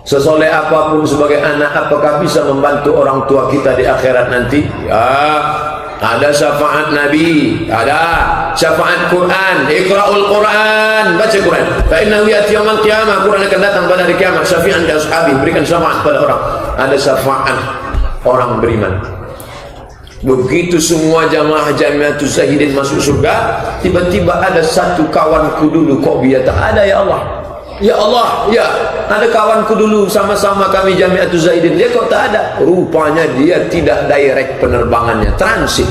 Sesoleh apapun sebagai anak, apakah bisa membantu orang tua kita di akhirat nanti? Ya, ada syafaat Nabi, ada syafaat Quran. Iqra'ul Quran, baca Quran. Fa innahu ya'ti yaumil qiyamah, Quran akan datang pada hari kiamat. Syafi'an li ashabi, berikan syafaat pada orang. Ada syafaat orang beriman. Begitu semua jamaah Jamiatul Zahidin masuk surga, tiba-tiba ada satu kawanku dulu kok biar tak ada, ya Allah. Ya Allah, ya, ada kawanku dulu sama-sama kami Jamiatul Zahidin, dia kok tak ada. Rupanya dia tidak direct penerbangannya, transit.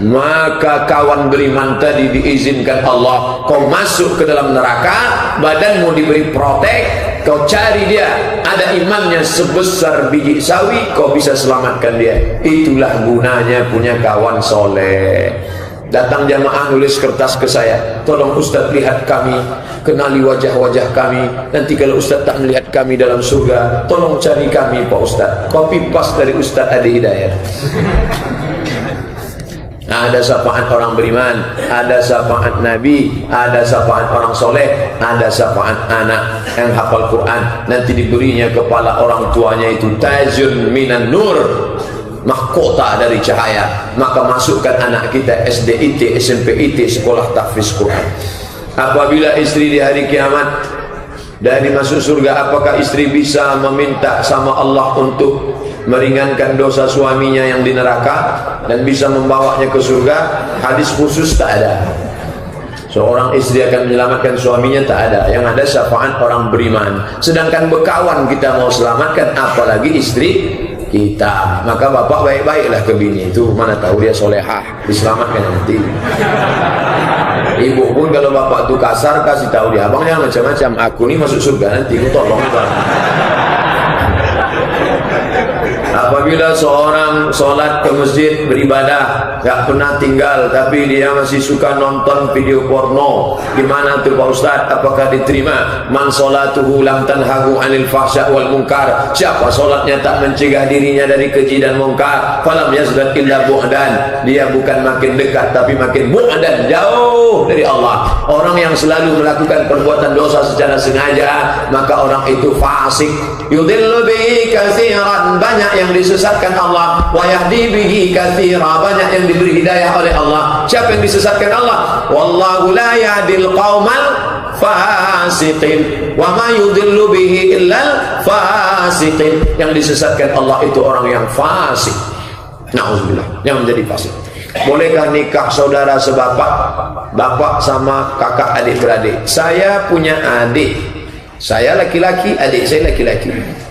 Maka kawan beriman tadi diizinkan Allah, kau masuk ke dalam neraka, badanmu diberi protek, kau cari dia, ada imannya sebesar biji sawi, kau bisa selamatkan dia. Itulah gunanya punya kawan soleh. Datang jamaah nulis kertas ke saya, tolong Ustaz lihat kami, kenali wajah-wajah kami, nanti kalau Ustaz tak melihat kami dalam surga, tolong cari kami Pak Ustaz. Copy paste dari Ustaz Adi Hidayat. Ada syafaat orang beriman, ada syafaat Nabi, ada syafaat orang soleh, ada syafaat anak yang hafal Quran, nanti diberinya kepala orang tuanya itu tajun minan nur, mahkota dari cahaya. Maka masukkan anak kita SDIT, SMPIT, sekolah tahfiz Quran. Apabila istri di hari kiamat dari masuk surga, apakah istri bisa meminta sama Allah untuk meringankan dosa suaminya yang di neraka dan bisa membawanya ke surga? Hadis khusus tak ada. Seorang istri akan menyelamatkan suaminya, tak ada. Yang ada syafaat orang beriman. Sedangkan bekawan kita mau selamatkan, apalagi istri kita. Maka bapak baik-baiklah ke bini itu, mana tahu dia solehah, diselamatkan nanti. Ibu pun kalau bapak itu kasar, kasih tahu dia, abang jangan macam-macam, aku ini masuk surga nanti, aku tolong bang. Apabila seorang sholat ke masjid beribadah, gak pernah tinggal, tapi dia masih suka nonton video porno, gimana tuh Pak Ustaz? Apakah diterima? Man sholatuhu lam tanhahu anil fahsya wal munkar. Siapa sholatnya tak mencegah dirinya dari keji dan munkar, falam yazdad illa bu'dan. Dia bukan makin dekat, tapi makin bu'dan, jauh dari Allah. Orang yang selalu melakukan perbuatan dosa secara sengaja, maka orang itu fasik. Yudhillu bihi katsiran, banyak yang disesatkan Allah, wa yahdi bihi katsira, banyak yang diberi hidayah oleh Allah. Siapa yang disesatkan Allah? Wallahu la yahdil qaumal fasiqin wa ma yudhillu bihi illal fasiqin. Yang disesatkan Allah itu orang yang fasik. Nauzubillah, yang menjadi fasik. Bolehkah nikah saudara sebapak, bapak sama kakak adik beradik? Saya punya adik, saya laki-laki, adik saya laki-laki.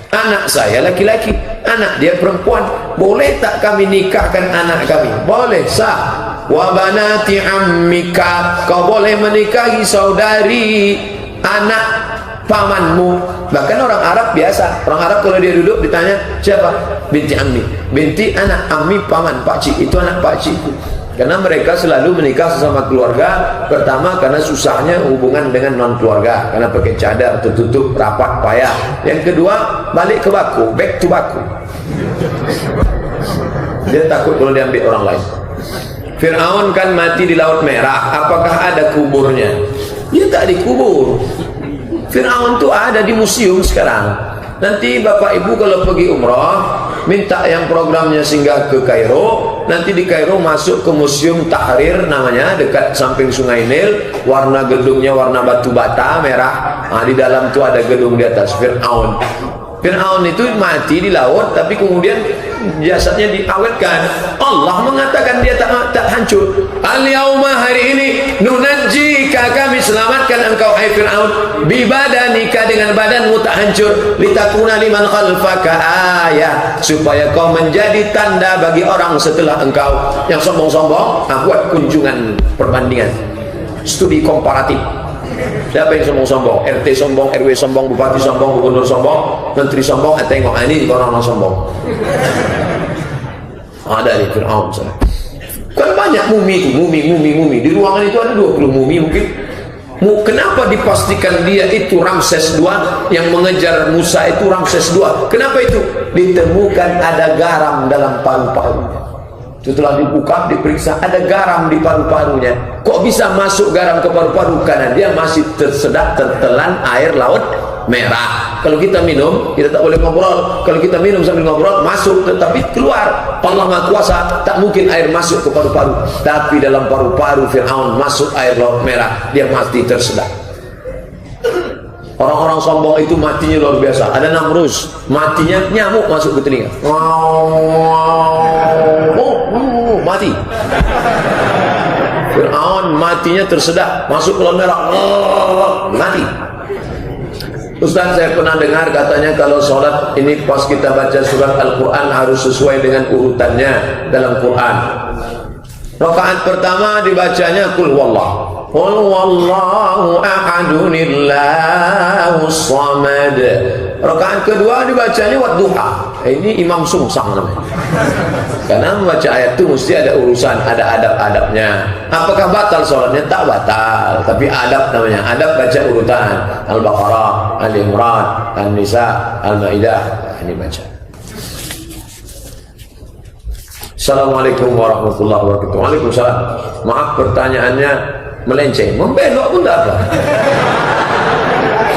Anak saya laki-laki, anak dia perempuan. Boleh tak kami nikahkan anak kami? Boleh, sah. Wa banati ammika, kau boleh menikahi saudari anak pamanmu. Bahkan orang Arab biasa, orang Arab kalau dia duduk ditanya siapa? Binti ammi, binti anak ammi paman, pakcik, itu anak pakcikku. Karena mereka selalu menikah sesama keluarga. Pertama karena susahnya hubungan dengan non keluarga, karena pakai cadar tertutup rapat payah. Yang kedua balik ke baku, back to baku. Dia takut kalau diambil orang lain. Fir'aun kan mati di Laut Merah, apakah ada kuburnya? Dia tak dikubur. Fir'aun tuh ada di museum sekarang. Nanti bapak ibu kalau pergi umrah, minta yang programnya singgah ke Kairo. Nanti di Kairo masuk ke Museum Tahrir namanya, dekat samping Sungai Nil. Warna gedungnya warna batu bata merah. Nah, di dalam tuh ada gedung di atas Fir'aun. Fir'aun itu mati di laut, tapi kemudian jasadnya diawetkan. Allah mengatakan dia tak hancur. Al-yauma, hari ini, nunajjika, kami selamatkan engkau hai Fir'aun, bibadanika, dengan badanmu tak hancur, litakuna liman khalfaka ayah, supaya kau menjadi tanda bagi orang setelah engkau. Yang sombong-sombong, buat kunjungan perbandingan, studi komparatif. Siapa yang sombong-sombong? RT sombong, RW sombong, bupati sombong, gubernur sombong, menteri sombong. Tengok ini orang-orang sombong. Ada di Fir'aun. Kan banyak mumi itu, mumi. Di ruangan itu ada 20 mumi mungkin. Kenapa dipastikan dia itu Ramses II, yang mengejar Musa itu Ramses II? Kenapa itu? Ditemukan ada garam dalam paru-parunya. Setelah dibuka, diperiksa, ada garam di paru-parunya. Kok bisa masuk garam ke paru-paru? Karena dia masih tersedak tertelan air laut merah. Kalau kita minum, kita tak boleh ngobrol. Kalau kita minum sambil ngobrol, masuk tetapi keluar. Allah Maha Kuasa, tak mungkin air masuk ke paru-paru. Tapi dalam paru-paru Fir'aun masuk air laut merah, dia mati tersedak. Orang-orang sombong itu matinya luar biasa. Ada Namrus, matinya nyamuk masuk ke telinga. Mati. Fir'aun matinya tersedak, masuk ke laut merah, mati. Ustaz, saya pernah dengar katanya kalau sholat ini pas kita baca surat Al-Quran harus sesuai dengan urutannya dalam Quran. Rakaat pertama dibacanya Qul Wallah, Qul Wallahu ahadunillahus samad. Rakaat kedua dibacanya Wadduha. Ini Imam Sungsang namanya. Karena membaca ayat itu mesti ada urusan, ada adab-adabnya. Apakah batal sholatnya? Tak batal, tapi adab namanya. Adab baca urutan Al-Baqarah, Al-Imran, An-Nisa, Al-Maidah. Ini baca. Assalamualaikum warahmatullahi wabarakatuh. Waalaikumsalam. Maaf pertanyaannya melenceng, membelok pun tak apa.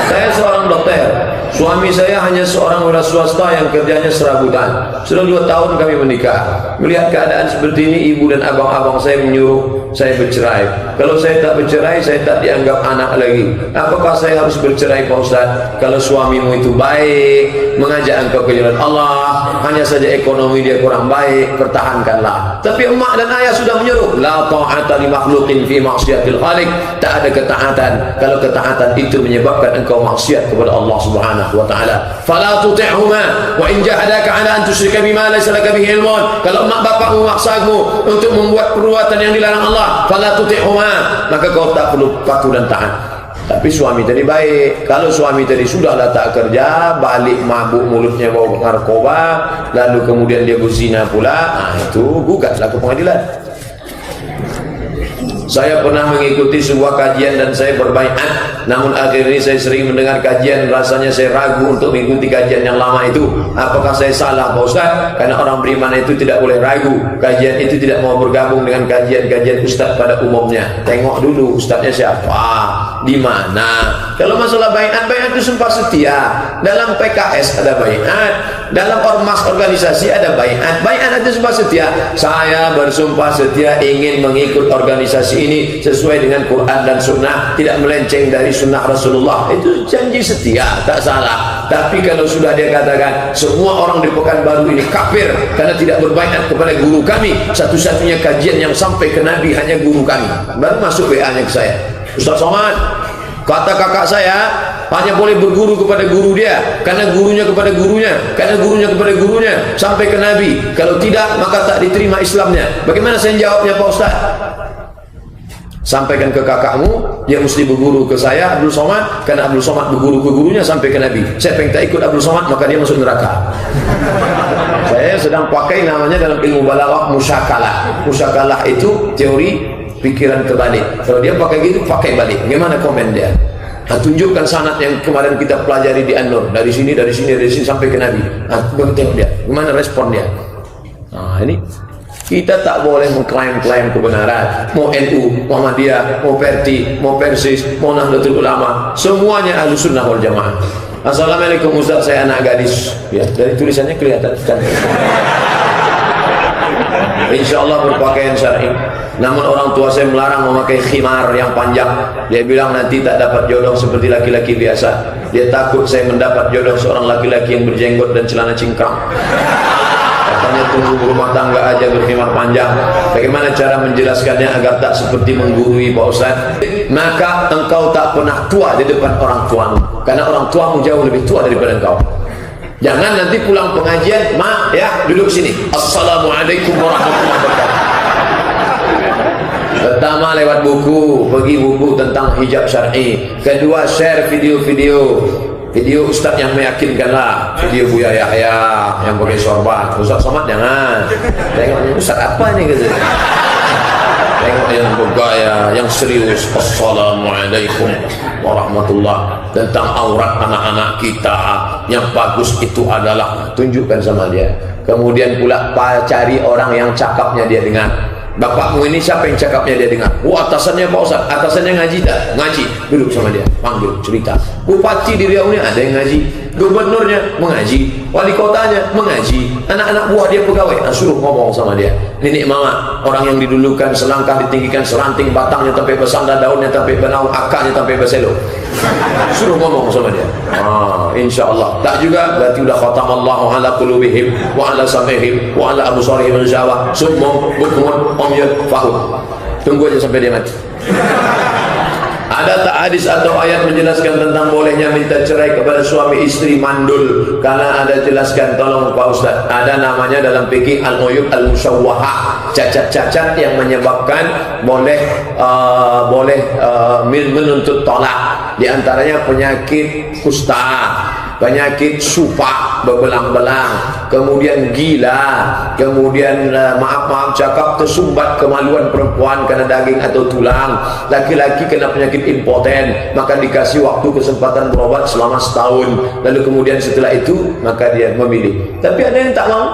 Saya seorang dokter. Suami saya hanya seorang wira swasta yang kerjanya serabutan. Sudah 2 tahun kami menikah. Melihat keadaan seperti ini, ibu dan abang-abang saya menyuruh saya bercerai. Kalau saya tak bercerai, saya tak dianggap anak lagi. Apakah saya harus bercerai, Pak Ustaz? Kalau suamimu itu baik, mengajak engkau ke jalan Allah, hanya saja ekonomi dia kurang baik, pertahankanlah. Tapi emak dan ayah sudah menyuruh, la ta'ata li makhluqin fi ma'siyatil khaliq. Tak ada ketaatan kalau ketaatan itu menyebabkan engkau maksiat kepada Allah Subhanahu wa ta'ala. Fala tuti'huma wa in jahadaka 'ala an tusyrika bima laysa laka bihi ilmun. Kalau mak bapakmu memaksamu untuk membuat perbuatan yang dilarang Allah, fala tuti'huma, maka kau tak perlu patuh dan taat. Tapi suami tadi baik. Kalau suami tadi sudahlah tak kerja, balik mabuk, mulutnya bau narkoba, lalu kemudian dia berzina pula, itu gugatlah ke pengadilan. Saya pernah mengikuti sebuah kajian dan saya berbaiat. Namun akhir ini saya sering mendengar kajian, rasanya saya ragu untuk mengikuti kajian yang lama itu. Apakah saya salah, Pak Ustaz? Karena orang beriman itu tidak boleh ragu. Kajian itu tidak mau bergabung dengan kajian-kajian Ustaz pada umumnya. Tengok dulu Ustaznya siapa, di mana. Kalau masalah baiat, baiat itu sumpah setia. Dalam PKS ada baiat, dalam ormas organisasi ada baiat. Baiat itu sumpah setia. Saya bersumpah setia ingin mengikut organisasi ini sesuai dengan Quran dan Sunnah, tidak melenceng dari Sunnah Rasulullah. Itu janji setia, tak salah. Tapi kalau sudah dia katakan semua orang di Pekanbaru ini kafir karena tidak berbaiat kepada guru kami, satu-satunya kajian yang sampai ke Nabi hanya guru kami, baru masuk WA-nya ke saya, Ustaz Somad, kata kakak saya hanya boleh berguru kepada guru dia karena gurunya kepada gurunya, karena gurunya kepada gurunya sampai ke Nabi. Kalau tidak maka tak diterima Islamnya. Bagaimana saya jawabnya, Pak Ustaz? Sampaikan ke kakakmu, dia mesti berguru ke saya Abdul Somad, karena Abdul Somad berguru ke gurunya sampai ke Nabi. Siapa yang tak ikut Abdul Somad maka dia masuk neraka. Saya sedang pakai namanya dalam ilmu balaghah musyakalah. Musyakalah itu teori pikiran kebalik. Kalau dia pakai gitu, pakai balik. Bagaimana komen dia? Nah, tunjukkan sanad yang kemarin kita pelajari di An-Nur, dari sini sampai ke Nabi. Nah, tengok dia, gimana respon dia. Nah, ini kita tak boleh mengklaim-klaim kebenaran. Mau NU, Muhammadiyah, mau Perti, mau Persis, mau Nahdlatul Ulama, semuanya Ahlus Sunnah wal Jamaah. Assalamualaikum Ustaz, saya anak gadis. Ya, dari tulisannya kelihatan kan. Insyaallah berpakaian syar'i. Namun orang tua saya melarang memakai khimar yang panjang. Dia bilang nanti tak dapat jodoh seperti laki-laki biasa. Dia takut saya mendapat jodoh seorang laki-laki yang berjenggot dan celana cingkrang. Katanya tunggu berumah tangga aja berkhimar panjang. Bagaimana cara menjelaskannya agar tak seperti menggurui, Pak Ustaz? Maka engkau tak pernah tua di depan orang tuamu, karena orang tuamu jauh lebih tua daripada engkau. Jangan nanti pulang pengajian, mak ya duduk sini, assalamualaikum warahmatullahi wabarakatuh. Pertama lewat buku, pergi buku tentang hijab syar'i. Kedua share video-video Ustaz yang meyakinkanlah, video Buya Yahya yang pakai sorban. Ustaz Somad jangan. Tengok Ustaz apa ini gitu. Tengok yang bergaya, yang serius. Assalamualaikum warahmatullah. Tentang aurat anak-anak kita yang bagus itu adalah, tunjukkan sama dia. Kemudian pula cari orang yang cakapnya dia dengar. Bapakmu ini siapa yang cakapnya dia dengar? Oh, atasannya Pak Ustaz. Atasannya ngaji tak? Ngaji. Duduk sama dia, panggil, cerita. Bupati di Riau ini ada yang ngaji, gubernurnya mengaji, wali kotanya mengaji, anak-anak buah dia pegawai. Nah, suruh ngomong sama dia. Nenek mama, orang yang didulukan selangkah ditinggikan, seranting batangnya sampai bersandar, daunnya sampai benau, akarnya sampai berselo. Suruh ngomong sama dia. Insya Allah. Tak juga berarti udah khatamallahu ala qulubihim wa ala sam'ihim wa ala absarihim ghishawa summum bukmun umyun fahum. Tunggu aja sampai dia mati. Ada tak hadis atau ayat menjelaskan tentang bolehnya minta cerai kepada suami istri mandul? Karena ada jelaskan, tolong Pak Ustaz. Ada namanya dalam fikih al-uyub al-musawwahah, cacat-cacat yang menyebabkan boleh menuntut tolak. Di antaranya penyakit kusta, penyakit supak berbelang-belang, kemudian gila, kemudian maaf cakap tersumbat kemaluan perempuan karena daging atau tulang, laki-laki kena penyakit impoten, maka dikasih waktu kesempatan berobat selama setahun, lalu kemudian setelah itu maka dia memilih. Tapi ada yang tak mau.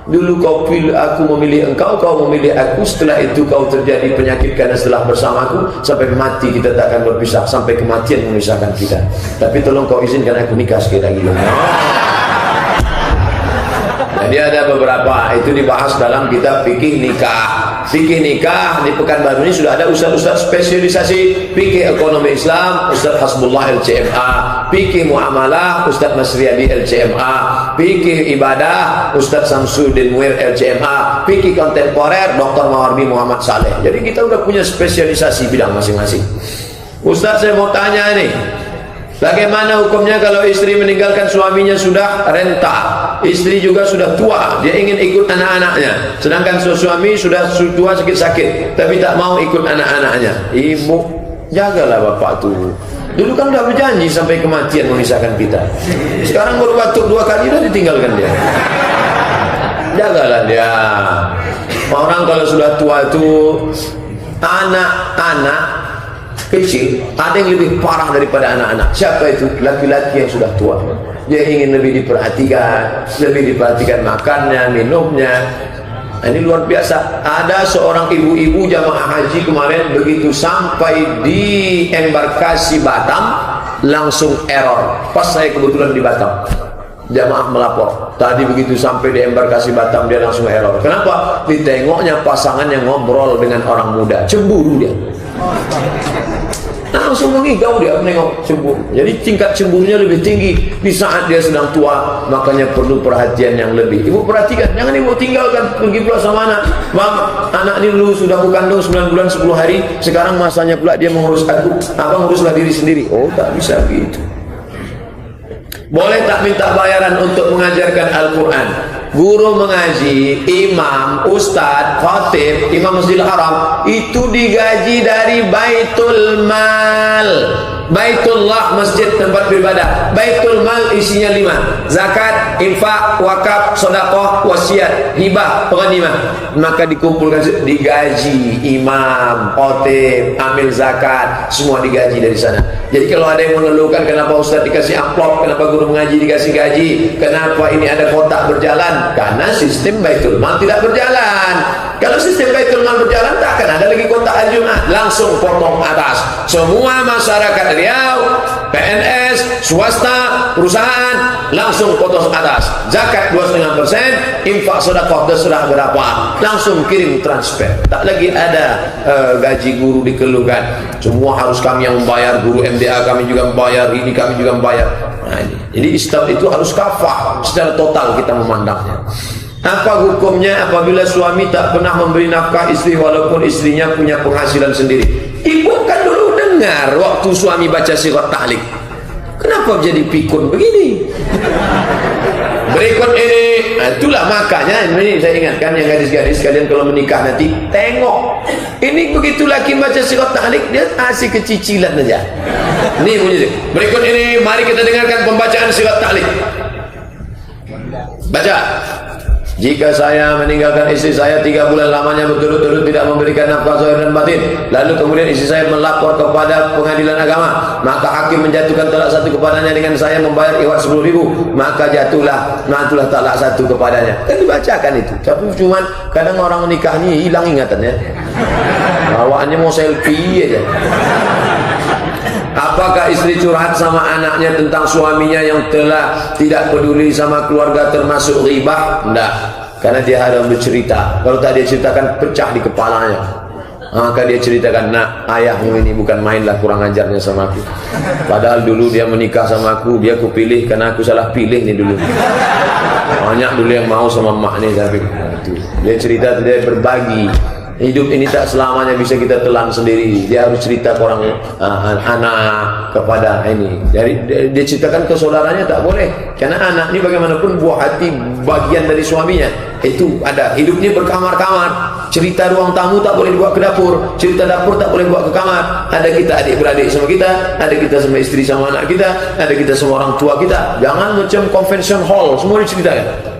Dulu kau pilih aku, memilih engkau, kau memilih aku, setelah itu kau terjadi penyakit karena setelah bersamaku sampai mati kita tak akan berpisah, sampai kematian memisahkan kita. Tapi tolong kau izinkan aku nikah sekali lagi. Jadi ada beberapa itu dibahas dalam kitab fikih nikah. Fikih nikah di Pekanbaru ini sudah ada ustaz-ustaz spesialisasi fikih ekonomi Islam, Ustaz Hasbullah LCMA, fikih muamalah Ustaz Masriyadi LCMA, fikih ibadah Ustaz Samsuddin Muir LCMA, fikih kontemporer Dr. Mawardi Muhammad Saleh. Jadi kita udah punya spesialisasi bidang masing-masing. Ustaz, saya mau tanya nih, bagaimana hukumnya kalau istri meninggalkan suaminya sudah renta, istri juga sudah tua, dia ingin ikut anak-anaknya, sedangkan suami sudah tua sakit-sakit, tapi tak mau ikut anak-anaknya. Ibu, jagalah bapak tuh. Dulu kan udah berjanji sampai kematian memisahkan kita. Sekarang baru batuk 2 kali udah ditinggalkan dia. Jagalah dia. Orang kalau sudah tua itu, anak-anak kecil ada yang lebih parah daripada anak-anak. Siapa itu? Laki-laki yang sudah tua. Dia ingin lebih diperhatikan makannya, minumnya. Nah, ini luar biasa. Ada seorang ibu-ibu jamaah haji kemarin, begitu sampai di embarkasi Batam langsung error. Pas saya kebetulan di Batam, jamaah melapor, tadi begitu sampai di embarkasi Batam dia langsung error. Kenapa? Ditengoknya pasangan yang ngobrol dengan orang muda, cemburu dia. Langsung mengigau dia menengok cemburu. Jadi tingkat cemburunya lebih tinggi di saat dia sedang tua, makanya perlu perhatian yang lebih. Ibu perhatikan, jangan ibu tinggalkan pergi pula sama anak. Mam, anak ini dulu sudah aku kandung 9 bulan 10 hari, sekarang masanya pula dia mengurus aku. Abang uruslah diri sendiri. Oh, tak bisa begitu. Boleh tak minta bayaran untuk mengajarkan Al-Quran? Guru mengaji, imam, ustadz, khatib, imam Masjidil Haram itu digaji dari Baitul Mal. Baitullah, masjid tempat beribadah. Baitul Mal isinya 5: zakat, infak, wakaf, sedekah, wasiat, hibah, penghanimah. Maka dikumpulkan, digaji imam, khatib, amil zakat, semua digaji dari sana. Jadi kalau ada yang mengeluhkan kenapa ustaz dikasih amplop, kenapa guru mengaji dikasih gaji, kenapa ini ada kotak berjalan, karena sistem Baitul Mal tidak berjalan. Kalau sistem Baitul Mal berjalan, tak akan ada lagi kotak Al-Jum'ah, langsung potong atas. Semua masyarakat Riau, PNS, swasta, perusahaan, langsung potong atas. Zakat 2,5%, infak sedekah terserah berapa, langsung kirim transfer. Tak lagi ada gaji guru dikeluhkan, semua harus kami yang membayar, guru MDA kami juga membayar, ini kami juga membayar. Nah, ini. Jadi Islam itu harus kafah secara total kita memandangnya. Apa hukumnya apabila suami tak pernah memberi nafkah istri walaupun istrinya punya penghasilan sendiri? Ibu kan dulu dengar waktu suami baca surat tahlik. Kenapa jadi pikun begini? Berikut ini, nah itulah makanya ini saya ingatkan yang gadis-gadis kalian kalau menikah nanti tengok. Ini begitu laki baca surat tahlik dia asik kecicilan aja. Nih bunyi. Berikut ini mari kita dengarkan pembacaan surat tahlik. Baca. Jika saya meninggalkan istri saya 3 bulan lamanya berturut-turut tidak memberikan nafkah zahir dan batin, lalu kemudian istri saya melapor kepada pengadilan agama, maka hakim menjatuhkan talak 1 kepadanya dengan saya membayar iwat 10.000, maka jatuhlah talak 1 kepadanya. Kan dibacakan itu. Tapi cuman kadang orang menikah ni hilang ingatannya. Bawaannya mau selfie aja. Apakah istri curhat sama anaknya tentang suaminya yang telah tidak peduli sama keluarga termasuk ghibah? Tidak, karena dia harus bercerita. Kalau tak dia ceritakan pecah di kepalanya. Maka dia ceritakan, nak, ayahmu ini bukan mainlah kurang ajarnya sama aku. Padahal dulu dia menikah sama aku, dia aku pilih karena aku salah pilih nih dulu. Banyak dulu yang mau sama mak nih, tapi dia cerita, dia berbagi. Hidup ini tak selamanya bisa kita telan sendiri. Dia harus cerita ke orang anak kepada ini. Dia ceritakan ke saudaranya tak boleh. Karena anak ini bagaimanapun buah hati bagian dari suaminya. Itu ada. Hidup ini berkamar-kamar. Cerita ruang tamu tak boleh dibawa ke dapur. Cerita dapur tak boleh dibawa ke kamar. Ada kita adik-beradik sama kita. Ada kita sama istri sama anak kita. Ada kita sama orang tua kita. Jangan macam convention hall. Semua diceritakan.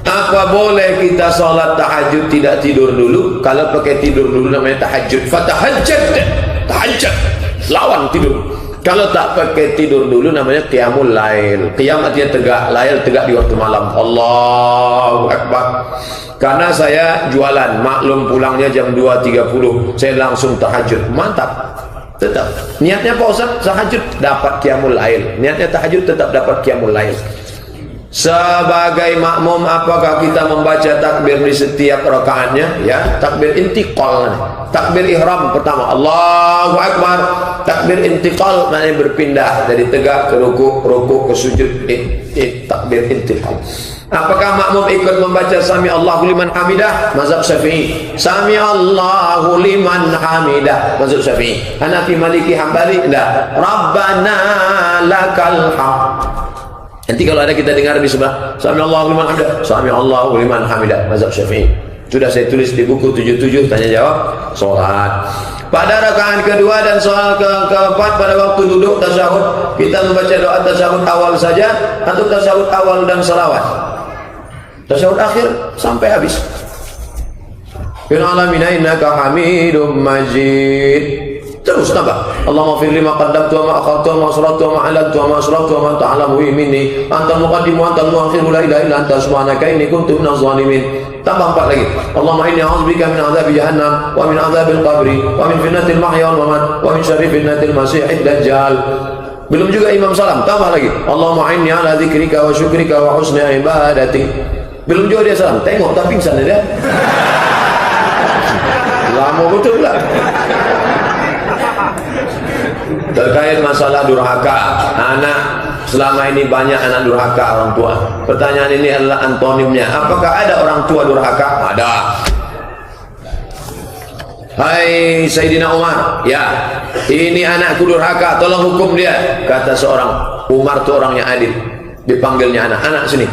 Apa boleh kita sholat tahajud tidak tidur dulu? Kalau pakai tidur dulu namanya tahajud. Fatahajjad, tahajud, lawan tidur. Kalau tak pakai tidur dulu namanya qiyamul lail. Qiyam artinya tegak, lail tegak di waktu malam. Allahu Akbar. Karena saya jualan, maklum pulangnya jam 2.30, saya langsung tahajud. Mantap. Tetap niatnya Pak Ustaz tahajud dapat qiyamul lail. Niatnya tahajud tetap dapat qiyamul lail. Sebagai makmum, apakah kita membaca takbir di setiap rakaatnya? Ya, takbir intiqal. Takbir ihram pertama, Allahu Akbar. Takbir intiqal maknanya berpindah dari tegak ke ruku ke sujud. Takbir intiqal. Apakah makmum ikut membaca Sami Allahu liman hamidah? Mazhab Syafi'i. Sami Allahu liman hamidah, mazhab Syafi'i. Hanafi, Maliki, Hambali enggak. Rabbana lakal hamd. Nanti kalau ada kita dengar di sebelah Sami Allahu liman hamidah, Sami Allahu liman hamidah, mazhab Syafi'i. Sudah saya tulis di buku 77 tanya jawab salat. Pada rakaat kedua dan soal keempat pada waktu duduk tasyahud, kita membaca doa tasyahud awal saja atau tasyahud awal dan salawat? Tasyahud akhir sampai habis. Fil alamin innaka Hamidum Majid. Terus tambah, Allahumma fir lima qaddamtu wa ma akhartu wa ma asrartu wa ma alantu wa ma asrartu wa ma ta'lamu minni anta al-muqaddim wa anta al-mu'akhir la ilaha illa anta subhanaka inni kuntu minaz zalimin. Tambah 4 lagi, Allahumma inni a'udzubika min adzabi jahannam wa min adzabil qabri wa min fitnatil mahya wal mamat wa min syarri fitnatil masiihid dajjal. Belum juga Imam Salam, tambah lagi, Allahumma inni ala dzikrika wa syukrika wa husni ibadati. Belum juga dia salam, tengok tak pingsan dia. Lama betul pula. Terkait masalah durhaka anak, selama ini banyak anak durhaka orang tua. Pertanyaan ini adalah antonimnya, apakah ada orang tua durhaka? Ada. Hai Sayyidina Umar, ya, ini anakku durhaka, tolong hukum dia. Kata seorang, Umar itu orangnya adil. Dipanggilnya anak sini,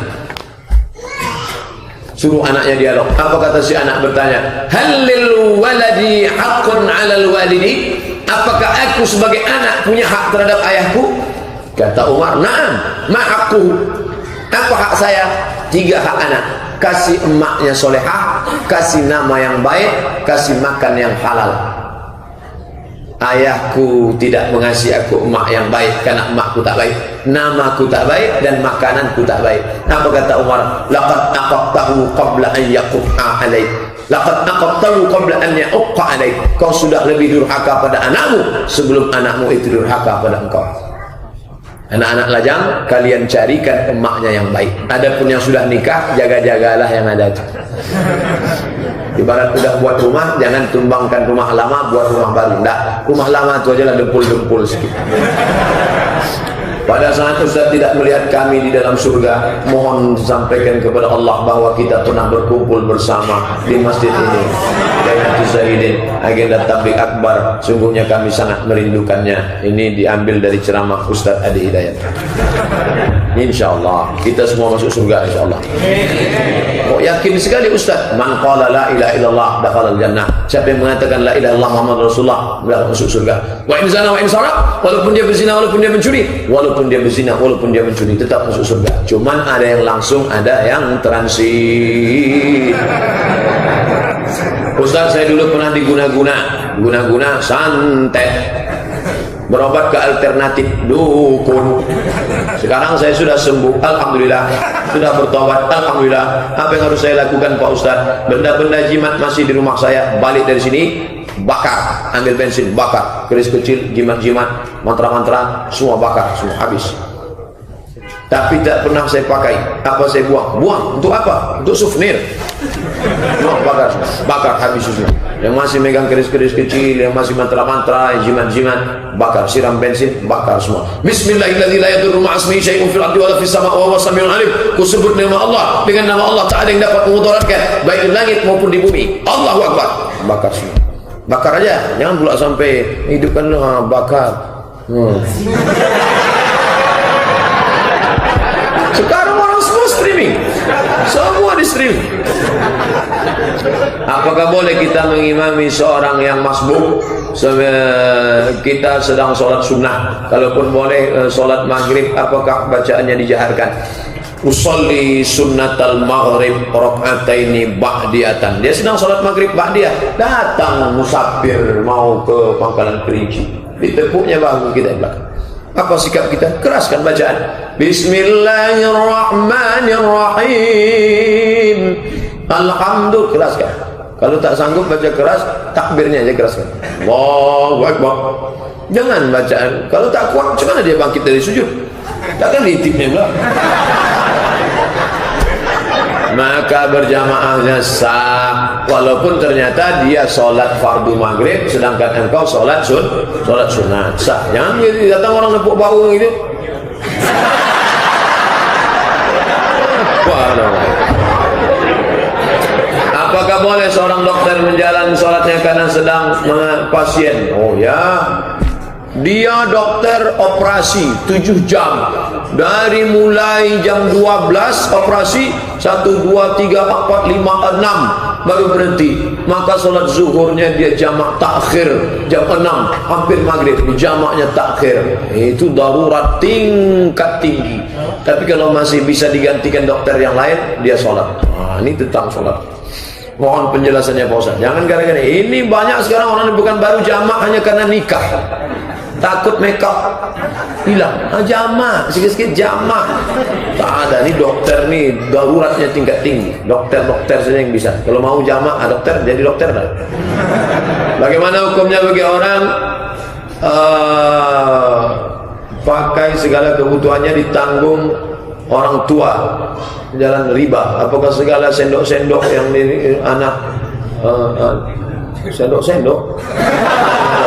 suruh anaknya dialog. Apa kata si anak bertanya, halil waladi haqqun 'alal walidi? Apakah aku sebagai anak punya hak terhadap ayahku? Kata Umar, na'am, ma haqqu. Apa hak saya? 3 hak anak. Kasih emaknya solehah, kasih nama yang baik, kasih makan yang halal. Ayahku tidak mengasihi aku emak yang baik karena emakku tak baik, namaku tak baik, dan makananku tak baik. Apa kata Umar? Laqad aqaqtahu qabla an yaqqa alaik. Laqad aqaqtahu qabla an yaqqa alaik. Kau sudah lebih durhaka pada anakmu sebelum anakmu itu durhaka pada engkau. Anak-anak lajang, kalian carikan emaknya yang baik. Adapun yang sudah nikah, jaga-jagalah yang ada itu. Ibarat udah buat rumah, jangan tumbangkan rumah lama buat rumah baru. Enggak, rumah lama itu aja lah dempul-dempul sedikit. Pada saat Ustaz tidak melihat kami di dalam surga, mohon sampaikan kepada Allah bahwa kita pernah berkumpul bersama di masjid ini. Bainatul Zahidin agenda tabligh akbar, sungguhnya kami sangat merindukannya. Ini diambil dari ceramah Ustaz Adi Hidayat. Insyaallah kita semua masuk surga insyaallah. Kok yakin sekali Ustaz? Man qala la ilaha illallah dakhala al-jannah. Siapa yang mengatakan la ilaha illallah Muhammad Rasulullah masuk surga. Wa in zana wa in saraq, walaupun dia berzina, walaupun dia mencuri, walaupun dia berzina, walaupun dia mencuri, tetap masuk surga. Cuman ada yang langsung, ada yang transit. Ustaz, saya dulu pernah diguna-guna santet, berobat ke alternatif dukun. Sekarang saya sudah sembuh, alhamdulillah, sudah bertobat, alhamdulillah. Apa yang harus saya lakukan Pak Ustaz? Benda-benda jimat masih di rumah saya, balik dari sini bakar, ambil bensin bakar, keris kecil, jimat-jimat, mantra-mantra, semua bakar, semua habis. Tapi tak pernah saya pakai. Apa saya buang? Buang untuk apa? Untuk souvenir. No, bakar habis semua. Yang masih megang keris-keris kecil, yang masih mantra-mantra, jimat-jimat, bakar, siram bensin, bakar semua. Bismillahirrahmanirrahim. La yadurru ma'a ismihi syai'un fil ardi wala fis sama'i wa huwas samiul alim. Ku sebut nama Allah, dengan nama Allah tak ada yang dapat memudaratkan baik di langit maupun di bumi. Allahu akbar. Bakar semua. Bakar aja, jangan pula sampai hidupkan bakar. Sekarang orang semua streaming, semua di streaming. Apakah boleh kita mengimami seorang yang masbuk? Kita sedang sholat sunnah. Kalaupun boleh sholat maghrib, apakah bacaannya dijaharkan? Usolli sunnatal maghrib rakaataini ba'diyatan. Dia sedang sholat maghrib ba'diyah, datang musafir mau ke Pangkalan Kerinci, ditepuknya bahu kita di belakang. Apa sikap kita? Keraskan bacaan. Bismillahirrahmanirrahim. Alhamdulillah, keraskan. Kalau tak sanggup baca keras, takbirnya aja keraskan. Allahu Akbar. Jangan bacaan. Kalau tak kuat, macam mana dia bangkit dari sujud? Takkan ditipnya pula. Maka berjamaahnya sah, walaupun ternyata dia sholat fardu maghrib sedangkan engkau sholat sunat, sah. Jangan jadi datang orang nepuk bau gitu. Apakah boleh seorang dokter menjalani sholatnya karena sedang pasien? Oh ya, dia dokter operasi 7 jam. Dari mulai jam 12 operasi 1, 2, 3, 4, 5, 6 baru berhenti. Maka sholat zuhurnya dia jamak takhir jam 6, hampir maghrib jamaknya takhir. Itu darurat tingkat tinggi. Tapi kalau masih bisa digantikan dokter yang lain, dia sholat. Nah, ini tentang sholat. Mohon penjelasannya Pak Ustaz. Jangan gara-gara ini banyak sekarang orang yang bukan baru jamak hanya karena nikah. Takut makeup hilang, jamak, sikit-sikit jamak. Tak ada, ini dokter nih daruratnya tingkat tinggi. Dokter-dokter saja yang bisa. Kalau mau jamak, dokter jadi dokter lah. Bagaimana hukumnya bagi orang pakai segala kebutuhannya ditanggung orang tua, jalan riba? Apakah segala sendok-sendok yang anak sendok-sendok?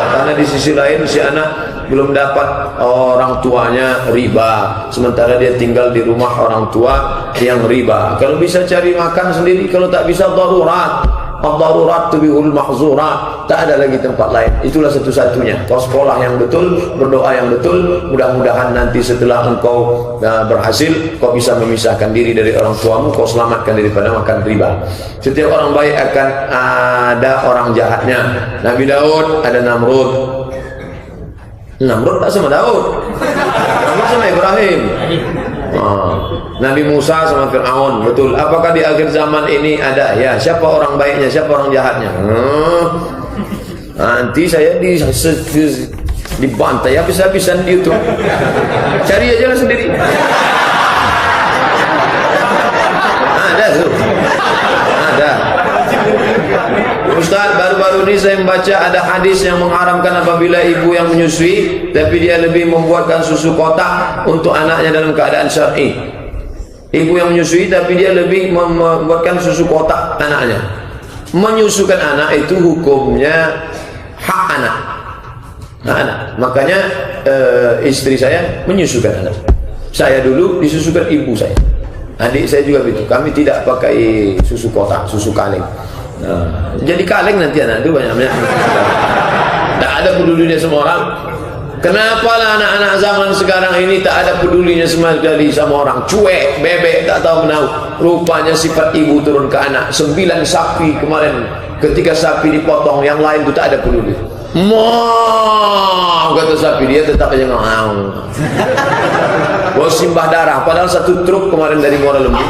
Karena di sisi lain si anak belum dapat orang tuanya riba, sementara dia tinggal di rumah orang tua yang riba. Kalau bisa cari makan sendiri, kalau tak bisa darurat. Ad-darurat tubihul mahzurat. Tak ada lagi tempat lain. Itulah satu-satunya. Kau sekolah yang betul, berdoa yang betul. Mudah-mudahan nanti setelah engkau berhasil, kau bisa memisahkan diri dari orang tuamu, kau selamatkan daripada makan riba. Setiap orang baik akan ada orang jahatnya. Nabi Daud ada Namrud. Namrud tak sama Daud. Namrud sama Ibrahim. Nabi Musa sama Fir'aun. Betul. Apakah di akhir zaman ini ada? Ya, siapa orang baiknya, siapa orang jahatnya? Nanti saya dibantai habis-habisan di YouTube. Cari aja lah sendiri. Ada tuh. Ada. Ustaz, baru-baru ini saya membaca ada hadis yang mengharamkan apabila ibu yang menyusui tapi dia lebih membuatkan susu kotak untuk anaknya dalam keadaan syar'i. Ibu yang menyusui tapi dia lebih membuatkan susu kotak anaknya. Menyusukan anak itu hukumnya hak anak. Makanya istri saya menyusukan anak. Saya dulu disusukan ibu saya. Adik saya juga begitu. Kami tidak pakai susu kotak, susu kaleng. Jadi kaleng nanti anak itu banyak-banyak. Tak ada pedulinya semua orang. Kenapa lah anak-anak zaman sekarang ini tak ada pedulinya sama sekali sama orang? Cuek, bebek, tak tahu menahu. Rupanya sifat ibu turun ke anak. 9 sapi kemarin, ketika sapi dipotong, yang lain itu tak ada peduli. Mau kata sapi, dia tetap aja ngomong. Bawa simbah darah, padahal 1 truk kemarin dari Muara Lembu.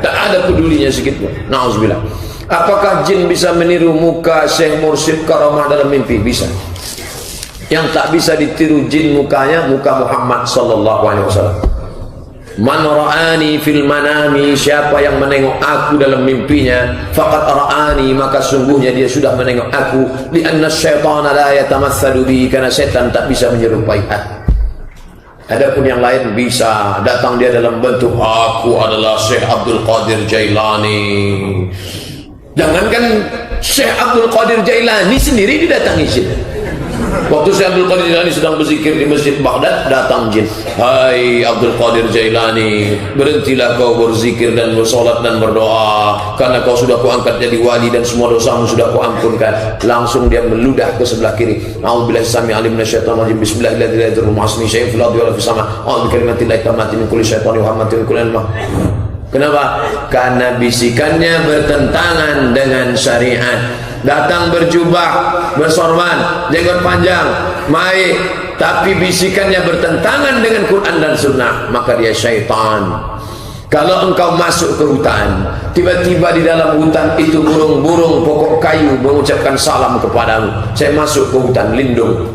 Tak ada pedulinya sedikit pun. Nauzubillah. Apakah jin bisa meniru muka Syekh Mursyid Karamah dalam mimpi? Bisa. Yang tak bisa ditiru jin mukanya, muka Muhammad sallallahu alaihi wasallam. Man ra'ani fil manami, siapa yang menengok aku dalam mimpinya, faqad ra'ani, maka sungguhnya dia sudah menengok aku. Lianna syaitana la yatamatsalu bi, karena setan tak bisa menyerupai aku. Adapun yang lain bisa datang dia dalam bentuk aku adalah Syekh Abdul Qadir Jailani. Jangankan Syekh Abdul Qadir Jailani sendiri didatangi jin. Waktu Syekh Abdul Qadir Jailani sedang berzikir di Masjid Baghdad, datang jin. Hai Abdul Qadir Jailani, berhentilah kau berzikir dan bersolat dan berdoa, karena kau sudah kuangkat jadi wali dan semua dosamu sudah kuampunkan. Langsung dia meludah ke sebelah kiri. A'udzubillahi samii'il 'alim minasyaitonir rajim. Bismillahirrahmanirrahim. Ma'asmi syai'in fil ardi wa fis sama'. A'udzu bikalimatillahi tammati min kulli syaitonir wa hammatin min kulli ilmah. Kenapa? Karena bisikannya bertentangan dengan syariat. Datang berjubah, bersorban, jenggot panjang, maik, tapi bisikannya bertentangan dengan Quran dan Sunnah, maka dia syaitan. Kalau engkau masuk ke hutan, tiba-tiba di dalam hutan itu burung-burung pokok kayu mengucapkan salam kepadamu. Saya masuk ke hutan lindung.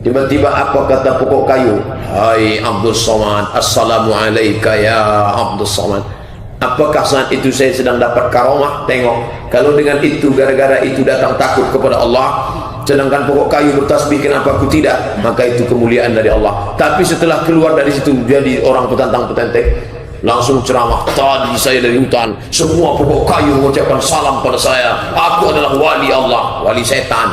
Tiba-tiba apa kata pokok kayu? Hai Abdul Somad, assalamualaikum ya Abdul Somad. Apakah saat itu saya sedang dapat karomah? Tengok, kalau dengan itu, gara-gara itu datang takut kepada Allah, sedangkan pokok kayu bertasbih, kenapa aku tidak? Maka itu kemuliaan dari Allah. Tapi setelah keluar dari situ jadi orang petantang-petenteng, langsung ceramah. Tadi saya dari hutan, semua pokok kayu mengucapkan salam pada saya. Aku adalah wali Allah, wali setan.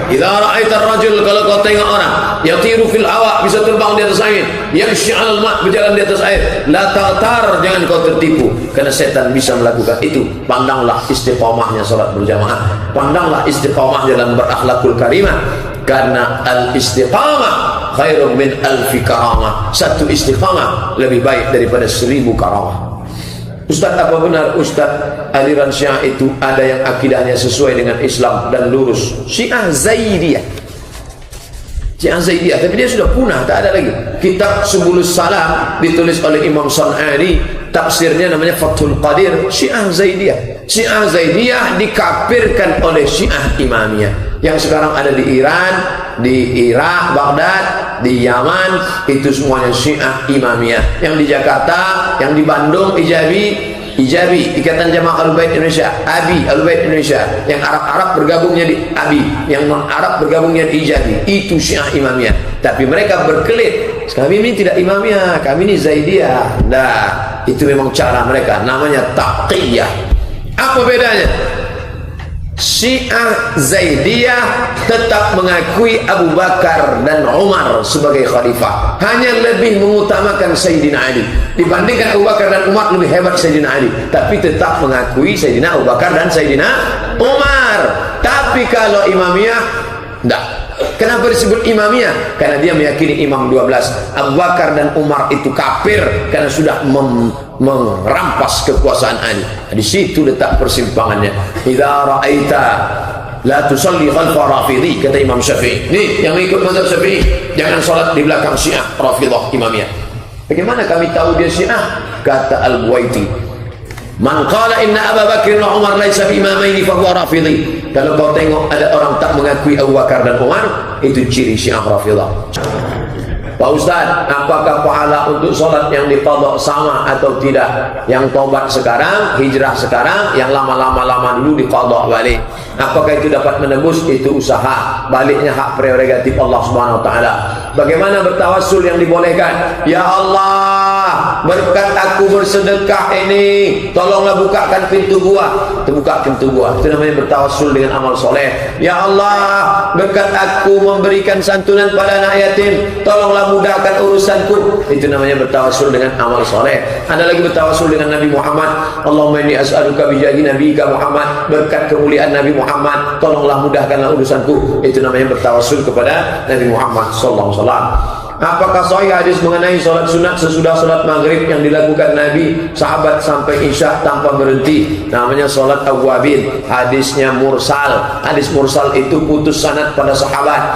Idza ra'aita ar-rajul, kalau kau tengok orang yatiru fil hawa, bisa terbang di atas angin, yamshi 'alal ma', berjalan di atas air, la taghtar, jangan kau tertipu, karena setan bisa melakukan itu. Pandanglah istiqamahnya salat berjamaah, pandanglah istiqamah dalam berakhlakul karimah, karena al-istiqamah khairun min alfi karamah. Satu istiqamah lebih baik daripada 1000 karamah. Ustaz, apa benar Ustaz aliran Syiah itu ada yang akidahnya sesuai dengan Islam dan lurus? Syiah Zaidiyah. Syiah Zaidiyah, tapi dia sudah punah, tak ada lagi. Kitab Subulus Salam ditulis oleh Imam San'ani, tafsirnya namanya Fathul Qadir. Syiah Zaidiyah. Syiah Zaidiyah dikafirkan oleh Syiah Imamiyah yang sekarang ada di Iran, di Irak, Baghdad, di Yaman, itu semuanya Syiah Imamiyah. Yang di Jakarta, yang di Bandung, Ijabi, Ikatan Jamaah Ahlul-Bait Indonesia, ABI, Ahlul-Bait Indonesia. Yang Arab-Arab bergabungnya di ABI, yang non-Arab bergabungnya di Ijabi. Itu Syiah Imamiyah. Tapi mereka berkelit, kami ini tidak Imamiyah, kami ini Zaidiyah. Nah, itu memang cara mereka, namanya taqiyah. Apa bedanya? Syiah Zaidiyah tetap mengakui Abu Bakar dan Umar sebagai khalifah, hanya lebih mengutamakan Sayyidina Ali dibandingkan Abu Bakar dan Umar. Lebih hebat Sayyidina Ali, tapi tetap mengakui Sayyidina Abu Bakar dan Sayyidina Umar. Tapi kalau Imamiyah, enggak. Kenapa disebut Imamiyah? Karena dia meyakini Imam 12. Abu Bakar dan Umar itu kafir karena sudah merampas kekuasaan Ali. Di situ letak persimpangannya. Idza ra'aita la tusalli khalfa rafidhi, kata Imam Syafi'i. Nih yang ikut mazhab Syafi'i, jangan salat di belakang Syiah Rafidah Imamiyah. Bagaimana kami tahu dia Syiah? Kata Al-Buwaiti, man qala inna Abu Bakr wa Umar laisa bi imamaini fa huwa rafidhi. Kalau kau tengok ada orang tak mengakui Abu Bakar dan Umar, itu ciri Syiah Rafidah. Pak Ustaz, apakah pahala untuk sholat yang diqadha sama atau tidak? Yang tobat sekarang, hijrah sekarang, yang lama-lama dulu diqadha balik. Apakah itu dapat menembus? Itu usaha. Baliknya hak prerogatif Allah Subhanahu wa taala. Bagaimana bertawassul yang dibolehkan? Ya Allah, berkat aku bersedekah ini, tolonglah bukakan pintu gua. Terbuka pintu gua. Itu namanya bertawassul dengan amal soleh. Ya Allah, berkat aku memberikan santunan pada anak yatim, tolonglah mudahkan urusanku. Itu namanya bertawassul dengan amal soleh. Ada lagi bertawassul dengan Nabi Muhammad. Allahumma inni as'aluka bijahi nabiyika Muhammad, berkat kemuliaan Nabi Muhammad, tolonglah mudahkanlah urusanku. Itu namanya bertawassul kepada Nabi Muhammad sallallahu alaihi wasallam. Apakah sahih hadis mengenai solat sunat sesudah solat maghrib yang dilakukan Nabi sahabat sampai isya tanpa berhenti? Namanya solat awwabin. Hadisnya mursal. Hadis mursal itu putus sanad pada sahabat.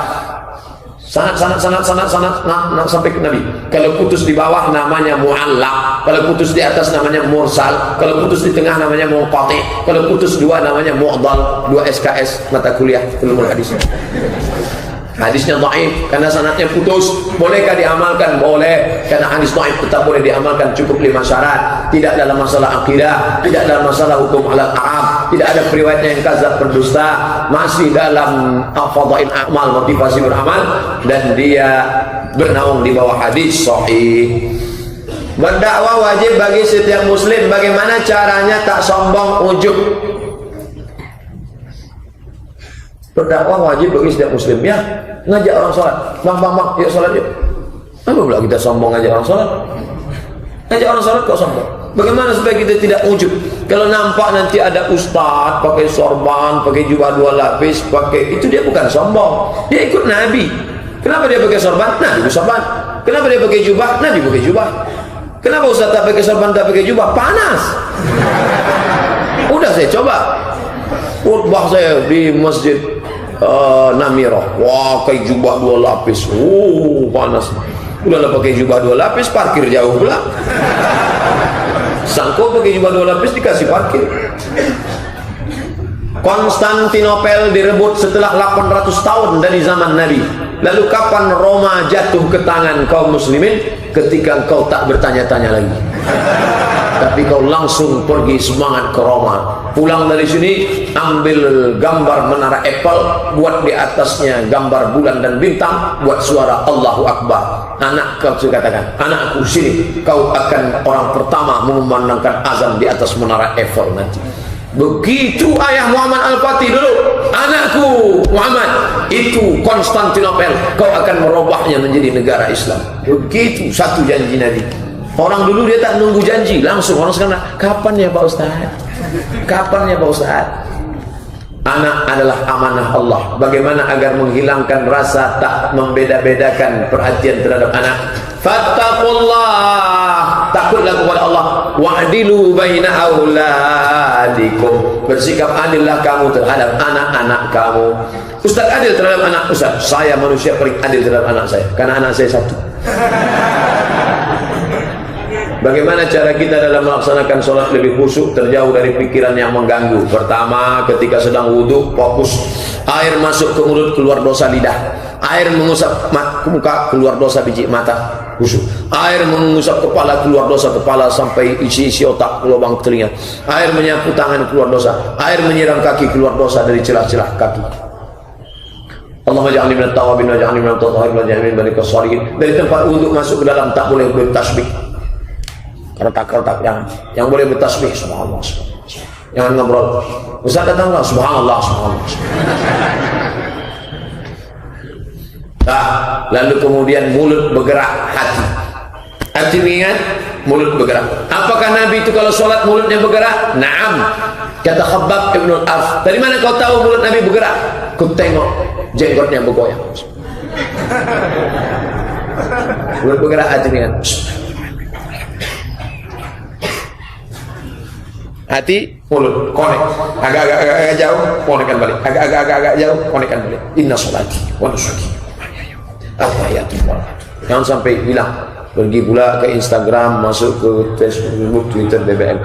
Sanad sampai ke Nabi. Kalau putus di bawah namanya mu'allaq, kalau putus di atas namanya mursal, kalau putus di tengah namanya munqati, kalau putus dua namanya mu'dal. 2 SKS mata kuliah ilmu hadis. Hadisnya dhaif karena sanadnya putus. Bolehkah diamalkan? Boleh, karena hadis dhaif tetap boleh diamalkan, cukup 5 syarat. Tidak dalam masalah akidah, tidak dalam masalah hukum halal haram, tidak ada periwayatnya yang kadzab berdusta, masih dalam fadhail a'mal, motivasi beramal, dan dia bernaung di bawah hadis sahih. Berdakwah wajib bagi setiap muslim. Bagaimana caranya tak sombong ujub? Berdakwah wajib bagi setiap muslim, ya. Ngajak orang sholat, bang, yuk sholat yuk. Apa pula kita sombong ngajak orang sholat? Ngajak orang sholat kok sombong? Bagaimana supaya kita tidak ujub? Kalau nampak nanti ada ustaz pakai sorban, pakai jubah 2 lapis, pakai itu, dia bukan sombong, dia ikut Nabi. Kenapa dia pakai sorban? Nabi bersorban. Kenapa dia pakai jubah? Nabi pakai jubah. Kenapa ustaz tak pakai sorban, tak pakai jubah? Panas. Udah saya coba khutbah saya di masjid Namirah, wah pakai jubah 2 lapis, panas. Udahlah pakai jubah 2 lapis, parkir jauh pula. Sangko pakai jubah 2 lapis dikasih parkir. Konstantinopel direbut setelah 800 tahun dari zaman Nabi. Lalu kapan Roma jatuh ke tangan kaum muslimin? Ketika kau tak bertanya-tanya lagi, tapi kau langsung pergi semangat ke Roma. Pulang dari sini, ambil gambar menara Eiffel, buat di atasnya gambar bulan dan bintang, buat suara Allahu Akbar. Anak kau katakan, anakku sini, kau akan orang pertama mengumandangkan azan di atas menara Eiffel nanti. Begitu ayah Muhammad Al-Fatih dulu, anakku Muhammad, itu Konstantinopel, kau akan merubahnya menjadi negara Islam. Begitu satu janji Nabi. Orang dulu dia tak nunggu janji, langsung. Orang sekarang, kapan ya Pak Ustaz? Kapan ya Pak Ustaz? Anak adalah amanah Allah. Bagaimana agar menghilangkan rasa tak membeda-bedakan perhatian terhadap anak? Fattaqullah, takutlah kepada Allah. Wa'dilu baina auladikum, bersikap adillah kamu terhadap anak-anak kamu. Ustaz adil terhadap anak Ustaz, saya manusia paling adil terhadap anak saya, karena anak saya satu. Bagaimana cara kita dalam melaksanakan sholat lebih khusyuk, terjauh dari pikiran yang mengganggu? Pertama, ketika sedang wudhu, fokus. Air masuk ke mulut, keluar dosa lidah. Air mengusap muka, keluar dosa biji mata, khusyuk. Air mengusap kepala, keluar dosa kepala sampai isi otak, lubang telinga. Air menyapu tangan, keluar dosa. Air menyiram kaki, keluar dosa dari celah-celah kaki. Allahumma ja'alni minat tawabin wa ja'alni minat tathahirin wa ja'alni minat shalihin. Dari tempat wudhu masuk ke dalam tak boleh bertasbih. Retak-retak, yang boleh bertasbih subhanallah, jangan ngobrol. Ustaz datang enggak? Subhanallah, subhanallah. Nah, lalu kemudian mulut bergerak, hati ingat, mulut bergerak. Apakah Nabi itu kalau sholat mulutnya bergerak? Naam. Kata Khabbab ibn al-Arf, dari mana kau tahu mulut Nabi bergerak? Ku tengok jenggotnya bergoyang. Mulut bergerak, hati ingat. Hati, mulut, konek. Agak-agak jauh, konekkan balik. Agak-agak jauh, konekkan balik. Inna sholati wa nusuki jangan sampai hilang. Pergi pula ke Instagram, masuk ke Facebook, Twitter, BBM.